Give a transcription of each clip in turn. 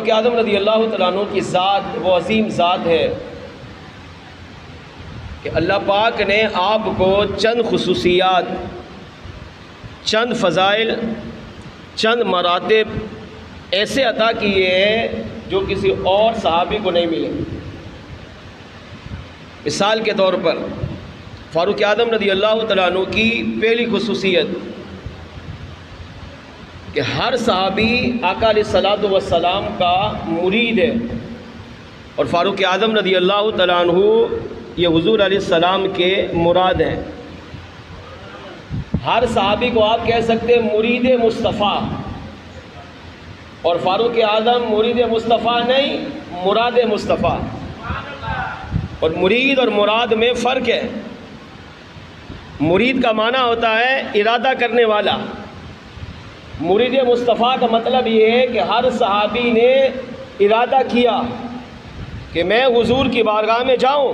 فاروق اعظم رضی اللہ تعالیٰ عنہ کی ذات وہ عظیم ذات ہے کہ اللہ پاک نے آپ کو چند خصوصیات، چند فضائل، چند مراتب ایسے عطا کیے ہیں جو کسی اور صحابی کو نہیں ملے۔ مثال کے طور پر فاروق اعظم رضی اللہ تعالیٰ عنہ کی پہلی خصوصیت کہ ہر صحابی آقا علیہ الصلوۃ والسلام کا مرید ہے، اور فاروق اعظم رضی اللہ تعالیٰ عنہ یہ حضور علیہ السلام کے مراد ہیں۔ ہر صحابی کو آپ کہہ سکتے ہیں مرید مصطفیٰ، اور فاروق اعظم مرید مصطفیٰ نہیں، مراد مصطفیٰ۔ اور مرید اور مراد میں فرق ہے۔ مرید کا معنی ہوتا ہے ارادہ کرنے والا، مرید مصطفیٰ کا مطلب یہ ہے کہ ہر صحابی نے ارادہ کیا کہ میں حضور کی بارگاہ میں جاؤں۔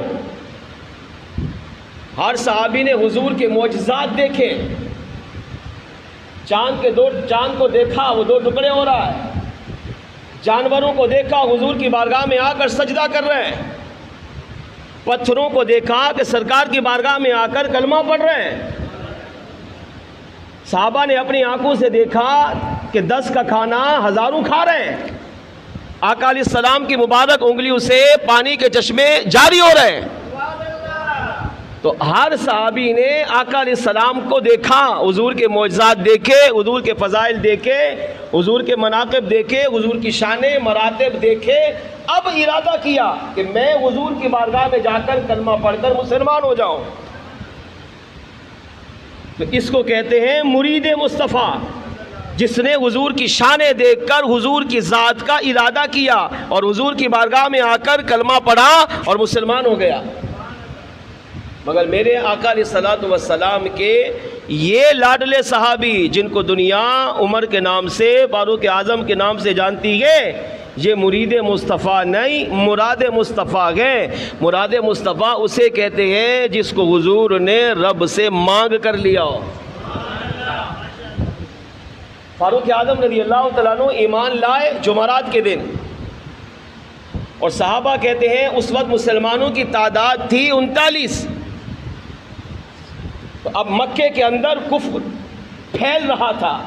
ہر صحابی نے حضور کے معجزات دیکھے، چاند کو دیکھا وہ دو ٹکڑے ہو رہا ہے، جانوروں کو دیکھا حضور کی بارگاہ میں آ کر سجدہ کر رہے ہیں، پتھروں کو دیکھا کہ سرکار کی بارگاہ میں آ کر کلمہ پڑھ رہے ہیں۔ صحابہ نے اپنی آنکھوں سے دیکھا کہ 10 کا کھانا ہزاروں کھا رہے ہیں، آقا علیہ السلام کی مبارک انگلیوں سے پانی کے چشمے جاری ہو رہے ہیں۔ تو ہر صحابی نے آقا علیہ السلام کو دیکھا، حضور کے معجزات دیکھے، حضور کے فضائل دیکھے، حضور کے مناقب دیکھے، حضور کی شانیں مراتب دیکھے، اب ارادہ کیا کہ میں حضور کی بارگاہ میں جا کر کلمہ پڑھ کر مسلمان ہو جاؤں۔ تو اس کو کہتے ہیں مرید مصطفیٰ، جس نے حضور کی شانیں دیکھ کر حضور کی ذات کا ارادہ کیا اور حضور کی بارگاہ میں آ کر کلمہ پڑھا اور مسلمان ہو گیا۔ مگر میرے آقا علیہ الصلوۃ والسلام کے یہ لاڈلے صحابی جن کو دنیا عمر کے نام سے، فاروق اعظم کے نام سے جانتی ہے، یہ مرید مصطفیٰ نہیں، مراد مصطفیٰ ہے۔ مراد مصطفیٰ اسے کہتے ہیں جس کو حضور نے رب سے مانگ کر لیا ہو۔ فاروق اعظم رضی اللہ تعالیٰ عنہ ایمان لائے جمعرات کے دن، اور صحابہ کہتے ہیں اس وقت مسلمانوں کی تعداد تھی 39۔ تو اب مکے کے اندر کفر پھیل رہا تھا،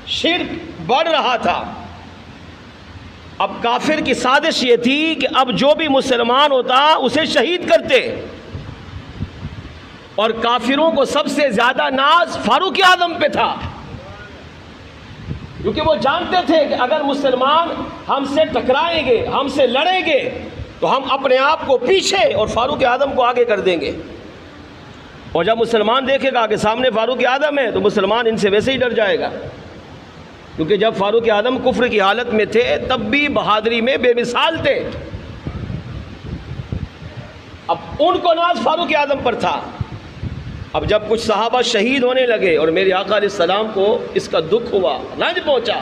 شرک بڑھ رہا تھا۔ اب کافر کی سازش یہ تھی کہ اب جو بھی مسلمان ہوتا اسے شہید کرتے، اور کافروں کو سب سے زیادہ ناز فاروق اعظم پہ تھا، کیونکہ وہ جانتے تھے کہ اگر مسلمان ہم سے ٹکرائیں گے، ہم سے لڑیں گے، تو ہم اپنے آپ کو پیچھے اور فاروق اعظم کو آگے کر دیں گے۔ اور جب مسلمان دیکھے گا کہ سامنے فاروق اعظم ہے تو مسلمان ان سے ویسے ہی ڈر جائے گا، کیونکہ جب فاروق اعظم کفر کی حالت میں تھے تب بھی بہادری میں بے مثال تھے۔ اب ان کو ناز فاروق اعظم پر تھا۔ اب جب کچھ صحابہ شہید ہونے لگے اور میرے آقا علیہ السلام کو اس کا دکھ ہوا، رنج پہنچا،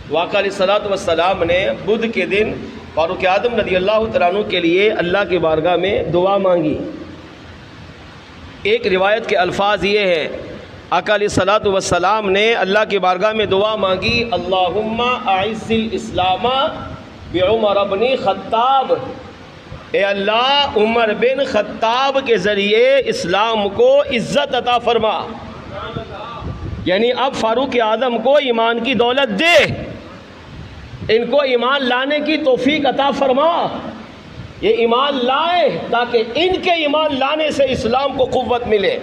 تو آقا علیہ الصلوۃ والسلام نے بدھ کے دن فاروق اعظم رضی اللہ تعالیٰ عنہ کے لیے اللہ کی بارگاہ میں دعا مانگی۔ ایک روایت کے الفاظ یہ ہیں، آقا علیہ الصلوۃ والسلام نے اللہ کی بارگاہ میں دعا مانگی، اللہم اعز الاسلام بعمر بن خطاب، اے اللہ عمر بن خطاب کے ذریعے اسلام کو عزت عطا فرما۔ یعنی اب فاروق اعظم کو ایمان کی دولت دے، ان کو ایمان لانے کی توفیق عطا فرما، یہ ایمان لائے تاکہ ان کے ایمان لانے سے اسلام کو قوت ملے،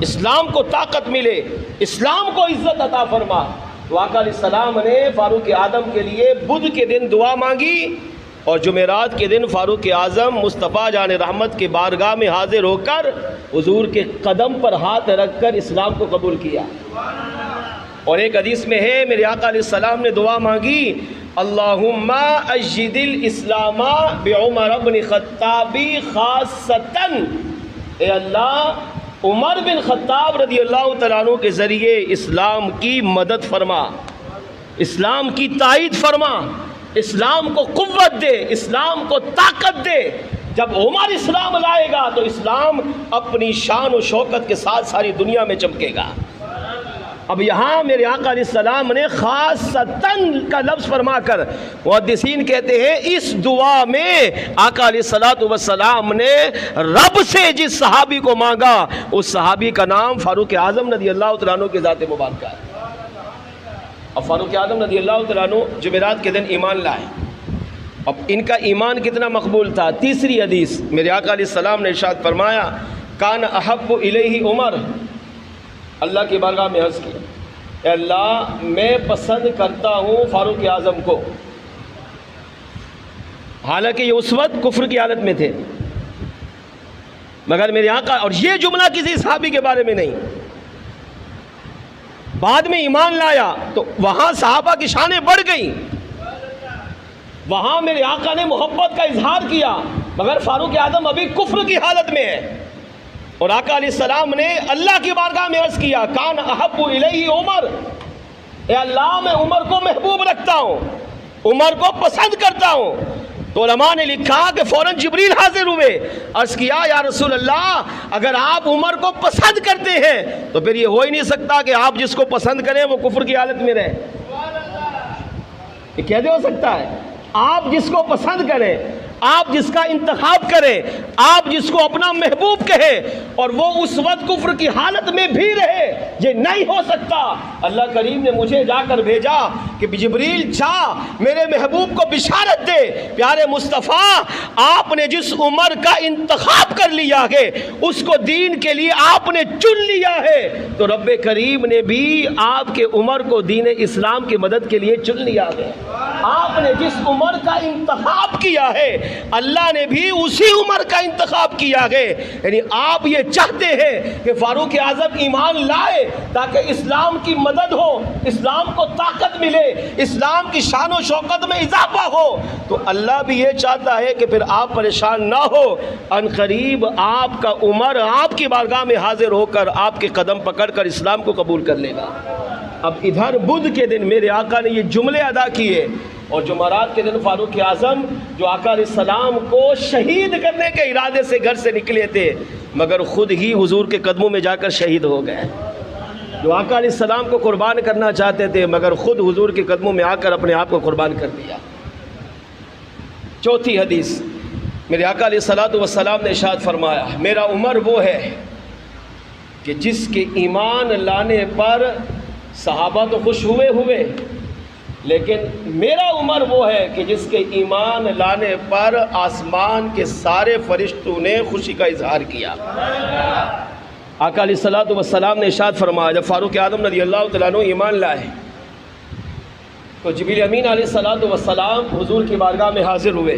اسلام کو طاقت ملے، اسلام کو عزت عطا فرما۔ تو آقا علیہ السلام نے فاروق اعظم کے لیے بدھ کے دن دعا مانگی، اور جمعرات کے دن فاروق اعظم مصطفیٰ جان رحمت کی بارگاہ میں حاضر ہو کر حضور کے قدم پر ہاتھ رکھ کر اسلام کو قبول کیا۔ اور ایک حدیث میں ہے میرے آقا علیہ السلام نے دعا مانگی، اللہم اجد الاسلام بعمر بن خطاب خاصتاً، اے اللہ عمر بن خطاب رضی اللہ تعالیٰ عنہ کے ذریعے اسلام کی مدد فرما، اسلام کی تائید فرما، اسلام کو قوت دے، اسلام کو طاقت دے۔ جب عمر اسلام لائے گا تو اسلام اپنی شان و شوکت کے ساتھ ساری دنیا میں چمکے گا۔ اب یہاں میرے آقا علیہ السلام نے خاصتاً کا لفظ فرما کر محدثین کہتے ہیں اس دعا میں آقا علیہ السلام نے رب سے جس صحابی کو مانگا اس صحابی کا نام فاروق اعظم رضی اللہ تعالیٰ عنہ کے ذات مبارکہ ہے۔ اب فاروق اعظم رضی اللہ تعالیٰ عنہ جمعرات کے دن ایمان لائے۔ اب ان کا ایمان کتنا مقبول تھا؟ تیسری حدیث میرے آقا علیہ السلام نے ارشاد فرمایا کان احب الیہ عمر، اللہ کی بارگاہ میں عرض کی اے اللہ میں پسند کرتا ہوں فاروق اعظم کو، حالانکہ یہ اس وقت کفر کی حالت میں تھے، مگر میرے آقا، اور یہ جملہ کسی صحابی کے بارے میں نہیں، بعد میں ایمان لایا تو وہاں صحابہ کی شانیں بڑھ گئیں، وہاں میرے آقا نے محبت کا اظہار کیا، مگر فاروق اعظم ابھی کفر کی حالت میں ہے، اور آقا علیہ السلام نے اللہ کی بارگاہ میں عرض کیا کان احب الیہ عمر، اے اللہ میں عمر کو محبوب رکھتا ہوں، عمر کو پسند کرتا ہوں۔ تو علماء نے لکھا کہ فوراً جبریل حاضر ہوئے، عرض کیا یا رسول اللہ اگر آپ عمر کو پسند کرتے ہیں تو پھر یہ ہو ہی نہیں سکتا کہ آپ جس کو پسند کریں وہ کفر کی حالت میں رہے، یہ کیسے ہو سکتا ہے؟ آپ جس کو پسند کریں، آپ جس کا انتخاب کریں، آپ جس کو اپنا محبوب کہیں اور وہ اس وقت کفر کی حالت میں بھی رہے، یہ نہیں ہو سکتا۔ اللہ کریم نے مجھے جا کر بھیجا کہ جبریل جا میرے محبوب کو بشارت دے، پیارے مصطفیٰ آپ نے جس عمر کا انتخاب کر لیا ہے اس کو دین کے لیے آپ نے چن لیا ہے، تو رب کریم نے بھی آپ کے عمر کو دین اسلام کی مدد کے لیے چن لیا ہے۔ آپ نے جس عمر کا انتخاب کیا ہے اللہ نے بھی اسی عمر کا انتخاب کیا ہے، یعنی آپ یہ چاہتے ہیں کہ فاروق اعظم ایمان لائے تاکہ اسلام کی مدد ہو، اسلام کو طاقت ملے، اسلام کی شان و شوکت میں اضافہ ہو، تو اللہ بھی یہ چاہتا ہے کہ پھر آپ پریشان نہ ہو، ان قریب آپ کا عمر آپ کی بارگاہ میں حاضر ہو کر آپ کے قدم پکڑ کر اسلام کو قبول کر لے گا۔ اب ادھر بدھ کے دن میرے آقا نے یہ جملے ادا کیے، اور جمعرات کے دن فاروق اعظم جو آقا علیہ السلام کو شہید کرنے کے ارادے سے گھر سے نکلے تھے مگر خود ہی حضور کے قدموں میں جا کر شہید ہو گئے، جو آقا علیہ السلام کو قربان کرنا چاہتے تھے مگر خود حضور کے قدموں میں آ کر اپنے آپ کو قربان کر دیا۔ چوتھی حدیث میرے آقا علیہ السلام نے ارشاد فرمایا میرا عمر وہ ہے کہ جس کے ایمان لانے پر صحابہ تو خوش ہوئے لیکن میرا عمر وہ ہے کہ جس کے ایمان لانے پر آسمان کے سارے فرشتوں نے خوشی کا اظہار کیا۔ آقا علیہ السلام نے ارشاد فرمایا جب فاروق اعظم رضی اللہ تعالیٰ عنہ ایمان لائے تو جبریل امین علیہ السلام حضور کی بارگاہ میں حاضر ہوئے،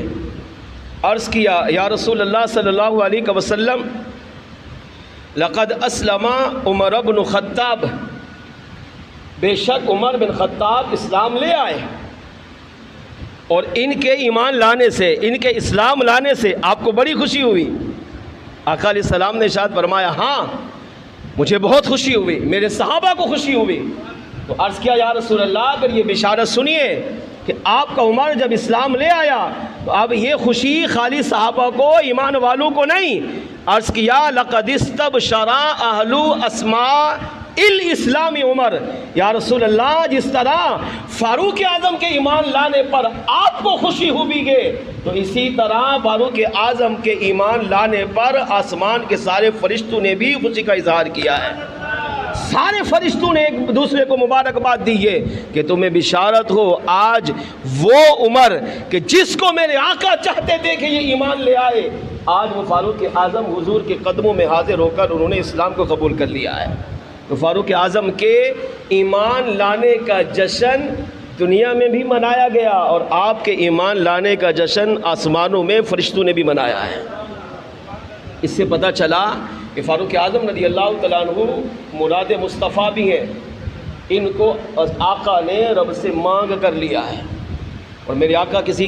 عرض کیا یا رسول اللہ صلی اللہ علیہ وسلم لقد اسلم عمر بن خطاب، بے شک عمر بن خطاب اسلام لے آئے، اور ان کے ایمان لانے سے، ان کے اسلام لانے سے آپ کو بڑی خوشی ہوئی۔ آقا علیہ السلام نے ارشاد فرمایا ہاں مجھے بہت خوشی ہوئی، میرے صحابہ کو خوشی ہوئی۔ تو عرض کیا یا رسول اللہ پھر یہ بشارت سنیے کہ آپ کا عمر جب اسلام لے آیا تو اب یہ خوشی خالی صحابہ کو، ایمان والوں کو نہیں، عرض کیا لقد استبشر اہل اسماء الاسلام عمر، یا رسول اللہ جس طرح فاروق اعظم کے ایمان لانے پر آپ کو خوشی ہوئی گے تو اسی طرح فاروق اعظم کے ایمان لانے پر آسمان کے سارے فرشتوں نے بھی خوشی کا اظہار کیا ہے۔ سارے فرشتوں نے ایک دوسرے کو مبارکباد دی ہے کہ تمہیں بشارت ہو آج وہ عمر کہ جس کو میرے آقا چاہتے تھے کہ یہ ایمان لے آئے، آج وہ فاروق اعظم حضور کے قدموں میں حاضر ہو کر انہوں نے اسلام کو قبول کر لیا ہے۔ تو فاروق اعظم کے ایمان لانے کا جشن دنیا میں بھی منایا گیا اور آپ کے ایمان لانے کا جشن آسمانوں میں فرشتوں نے بھی منایا ہے۔ اس سے پتہ چلا کہ فاروق اعظم رضی اللہ تعالیٰ عنہ مراد مصطفیٰ بھی ہیں، ان کو آقا نے رب سے مانگ کر لیا ہے، اور میرے آقا کسی